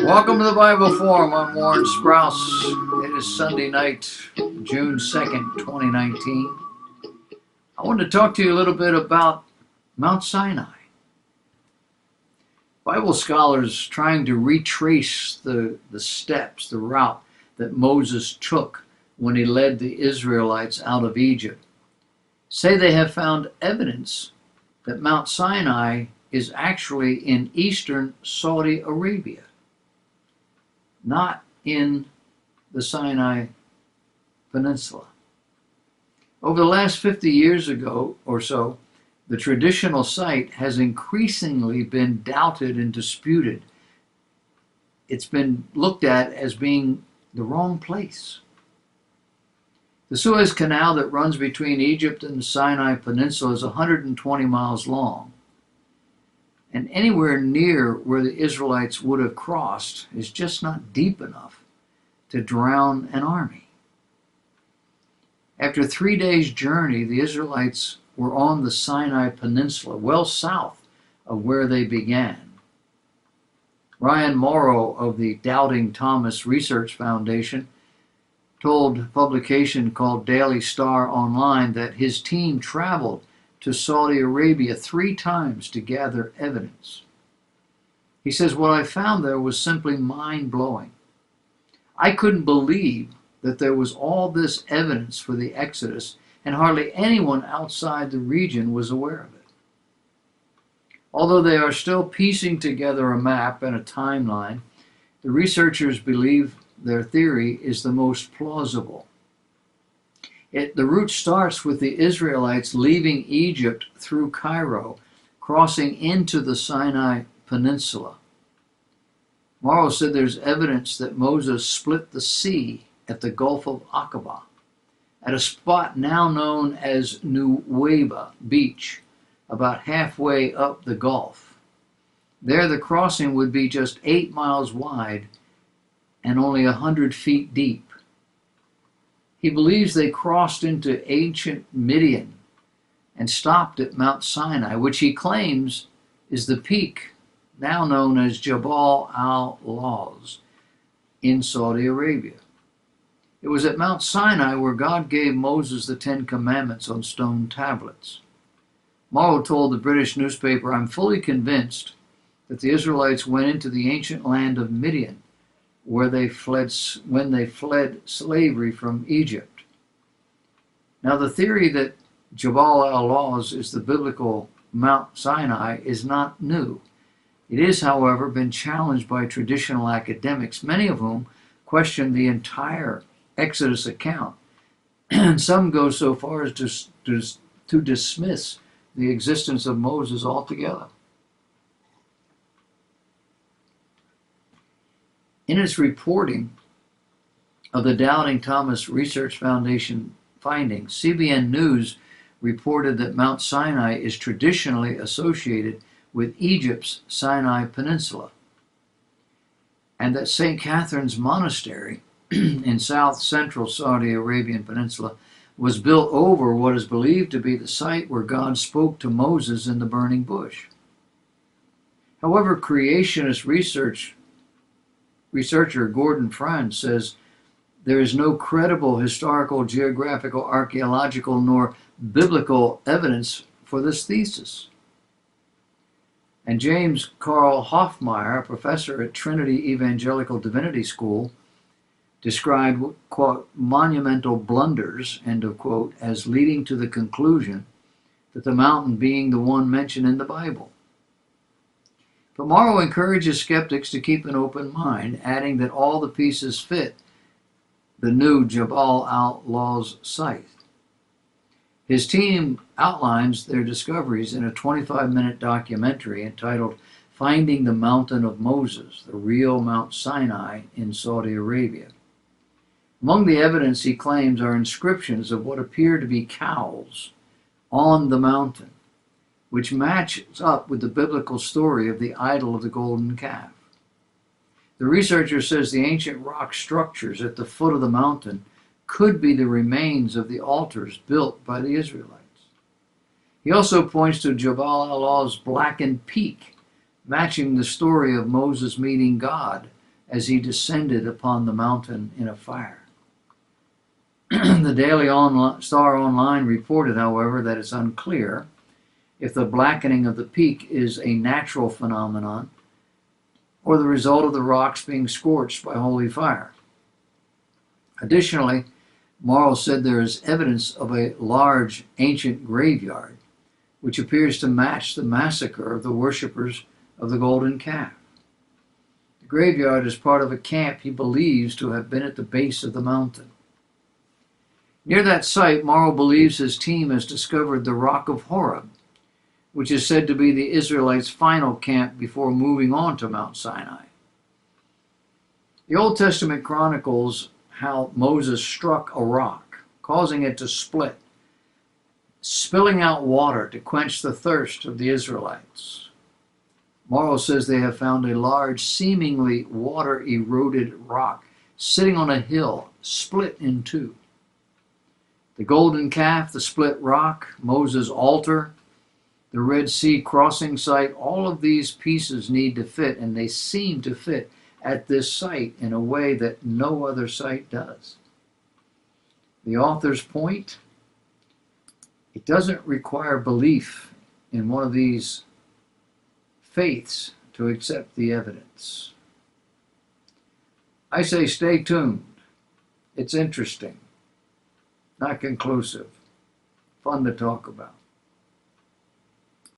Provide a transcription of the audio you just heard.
Welcome to the Bible Forum. I'm Warren Sprouse. It is Sunday night, June 2nd, 2019. I want to talk to you a little bit about Mount Sinai. Bible scholars trying to retrace the steps, the route that Moses took when he led the Israelites out of Egypt, say they have found evidence that Mount Sinai is actually in eastern Saudi Arabia, not in the Sinai Peninsula. Over the last 50 years ago or so, the traditional site has increasingly been doubted and disputed. It's been looked at as being the wrong place. The Suez Canal that runs between Egypt and the Sinai Peninsula is 120 miles long, and anywhere near where the Israelites would have crossed is just not deep enough to drown an army. After 3 days' journey, the Israelites were on the Sinai Peninsula, well south of where they began. Ryan Morrow of the Doubting Thomas Research Foundation told a publication called Daily Star Online that his team traveled to Saudi Arabia 3 times to gather evidence. He says, "What I found there was simply mind-blowing. I couldn't believe that there was all this evidence for the Exodus, and hardly anyone outside the region was aware of it." Although they are still piecing together a map and a timeline, the researchers believe their theory is the most plausible. The route starts with the Israelites leaving Egypt through Cairo, crossing into the Sinai Peninsula. Morrow said there's evidence that Moses split the sea at the Gulf of Aqaba, at a spot now known as Nuweiba Beach, about halfway up the Gulf. There the crossing would be just 8 miles wide and only 100 feet deep. He believes they crossed into ancient Midian and stopped at Mount Sinai, which he claims is the peak now known as Jabal al-Lawz in Saudi Arabia. It was at Mount Sinai where God gave Moses the 10 Commandments on stone tablets. Morrow told the British newspaper, "I'm fully convinced that the Israelites went into the ancient land of Midian when they fled slavery from Egypt." Now, the theory that Jabal al-Lawz is the biblical Mount Sinai is not new. It is, however, been challenged by traditional academics, many of whom question the entire Exodus account, and some go so far as to dismiss the existence of Moses altogether. In its reporting of the Doubting Thomas Research Foundation findings, CBN News reported that Mount Sinai is traditionally associated with Egypt's Sinai Peninsula, and that St. Catherine's Monastery in south-central Saudi Arabian Peninsula was built over what is believed to be the site where God spoke to Moses in the burning bush. However, creationist researcher Gordon Friend says there is no credible historical, geographical, archaeological, nor biblical evidence for this thesis. And James Carl Hoffmeyer, a professor at Trinity Evangelical Divinity School, described, quote, "monumental blunders," end of quote, as leading to the conclusion that the mountain being the one mentioned in the Bible. But Morrow encourages skeptics to keep an open mind, adding that all the pieces fit the new Jabal al-Lawz site. His team outlines their discoveries in a 25-minute documentary entitled "Finding the Mountain of Moses, the Real Mount Sinai in Saudi Arabia." Among the evidence he claims are inscriptions of what appear to be cowls on the mountain, which matches up with the biblical story of the idol of the golden calf. The researcher says the ancient rock structures at the foot of the mountain could be the remains of the altars built by the Israelites. He also points to Jabal al-Lawz's blackened peak, matching the story of Moses meeting God as he descended upon the mountain in a fire. The Daily Star Online reported, however, that it's unclear if the blackening of the peak is a natural phenomenon or the result of the rocks being scorched by holy fire. Additionally, Morrow said there is evidence of a large ancient graveyard, which appears to match the massacre of the worshippers of the golden calf. The graveyard is part of a camp he believes to have been at the base of the mountain. Near that site, Morrow believes his team has discovered the Rock of Horeb, which is said to be the Israelites' final camp before moving on to Mount Sinai. The Old Testament chronicles how Moses struck a rock, causing it to split, spilling out water to quench the thirst of the Israelites. Morrow says they have found a large, seemingly water-eroded rock sitting on a hill, split in two. The golden calf, the split rock, Moses' altar, the Red Sea crossing site, all of these pieces need to fit, and they seem to fit at this site in a way that no other site does. The author's point: it doesn't require belief in one of these faiths to accept the evidence. I say stay tuned. It's interesting, not conclusive, fun to talk about.